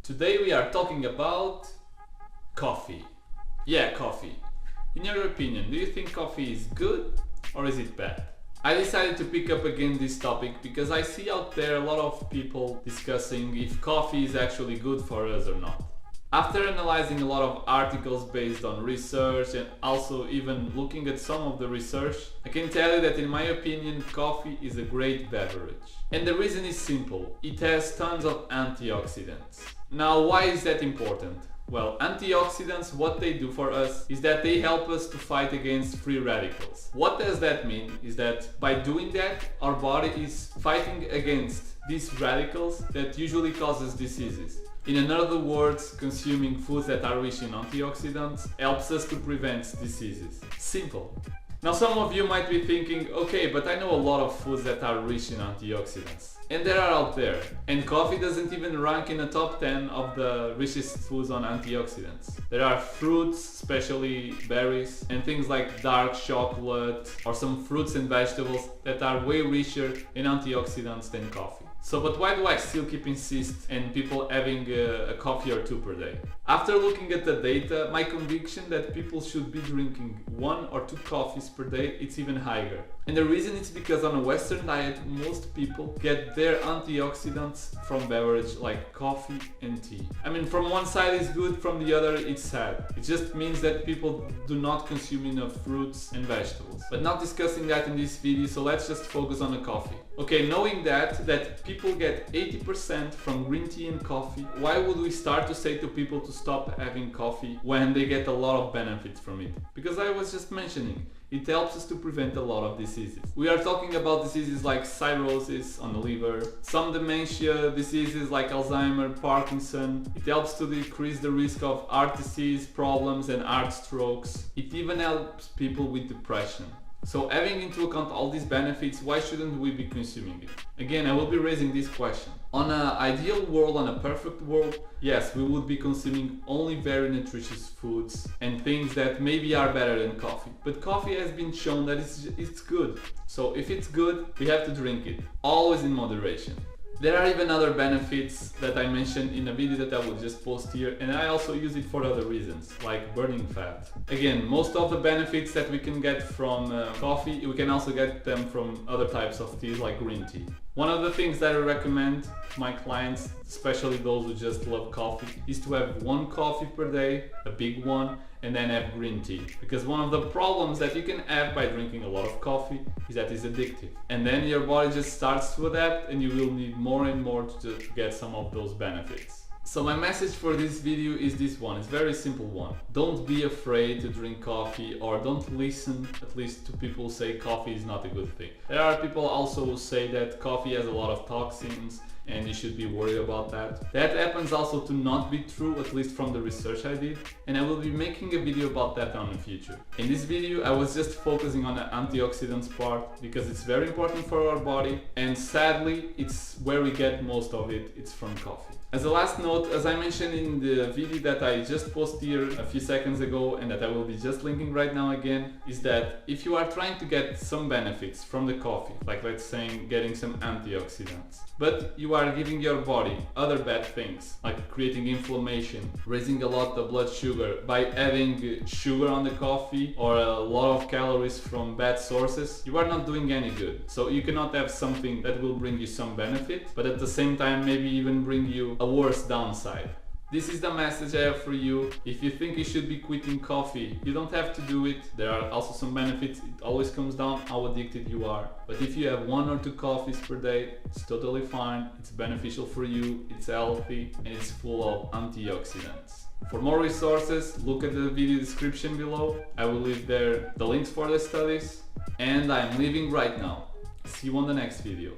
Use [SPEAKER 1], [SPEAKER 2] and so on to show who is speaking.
[SPEAKER 1] Today we are talking about coffee. Yeah, coffee. In your opinion, do you think coffee is good or is it bad? I decided to pick up again this topic because I see out there a lot of people discussing if coffee is actually good for us or not. After analyzing a lot of articles based on research and also even looking at some of the research, I can tell you that in my opinion coffee is a great beverage. And the reason is simple, it has tons of antioxidants. Now why is that important? Well, antioxidants, what they do for us is that they help us to fight against free radicals. What does that mean? Is that by doing that, our body is fighting against these radicals that usually causes diseases. In other words, consuming foods that are rich in antioxidants helps us to prevent diseases. Simple. Now some of you might be thinking, okay, but I know a lot of foods that are rich in antioxidants. And there are out there. And coffee doesn't even rank in the top 10 of the richest foods on antioxidants. There are fruits, especially berries, and things like dark chocolate or some fruits and vegetables that are way richer in antioxidants than coffee. So, but why do I still keep insist and people having a coffee or two per day? After looking at the data, my conviction that people should be drinking 1 or 2 coffees per day, it's even higher. And the reason is because on a Western diet, most people get their antioxidants from beverages like coffee and tea. I mean, from one side it's good, from the other it's sad. It just means that people do not consume enough fruits and vegetables. But not discussing that in this video, so let's just focus on the coffee. Okay, knowing that people get 80% from green tea and coffee, why would we start to say to people to stop having coffee when they get a lot of benefits from it? Because I was just mentioning, it helps us to prevent a lot of diseases. We are talking about diseases like cirrhosis on the liver, some dementia diseases like Alzheimer, Parkinson. It helps to decrease the risk of heart disease problems and heart strokes. It even helps people with depression. So having into account all these benefits, why shouldn't we be consuming it? Again, I will be raising this question. On an ideal world, on a perfect world, yes, we would be consuming only very nutritious foods and things that maybe are better than coffee. But coffee has been shown that it's good. So if it's good, we have to drink it, always in moderation. There are even other benefits that I mentioned in a video that I will just post here, and I also use it for other reasons, like burning fat. Again, most of the benefits that we can get from coffee, we can also get them from other types of teas like green tea. One of the things that I recommend to my clients, especially those who just love coffee, is to have 1 coffee per day, a big one, and then have green tea. Because one of the problems that you can have by drinking a lot of coffee is that it's addictive. And then your body just starts to adapt and you will need more and more to get some of those benefits. So my message for this video is this one, it's a very simple one. Don't be afraid to drink coffee, or don't listen at least to people who say coffee is not a good thing. There are people also who say that coffee has a lot of toxins and you should be worried about that. That happens also to not be true, at least from the research I did, and I will be making a video about that in the future. In this video I was just focusing on the antioxidants part because it's very important for our body, and sadly it's where we get most of it, it's from coffee. As a last note, as I mentioned in the video that I just posted here a few seconds ago and that I will be just linking right now again, is that if you are trying to get some benefits from the coffee, like let's say getting some antioxidants, but you are giving your body other bad things, like creating inflammation, raising a lot the blood sugar by adding sugar on the coffee or a lot of calories from bad sources, you are not doing any good. So you cannot have something that will bring you some benefit, but at the same time maybe even bring you a worse downside. This is the message I have for you. If you think you should be quitting coffee, you don't have to do it. There are also some benefits. It always comes down how addicted you are. But if you have 1 or 2 coffees per day, it's totally fine. It's beneficial for you, it's healthy, and it's full of antioxidants. For more resources, look at the video description below. I will leave there the links for the studies. And I'm leaving right now. See you on the next video.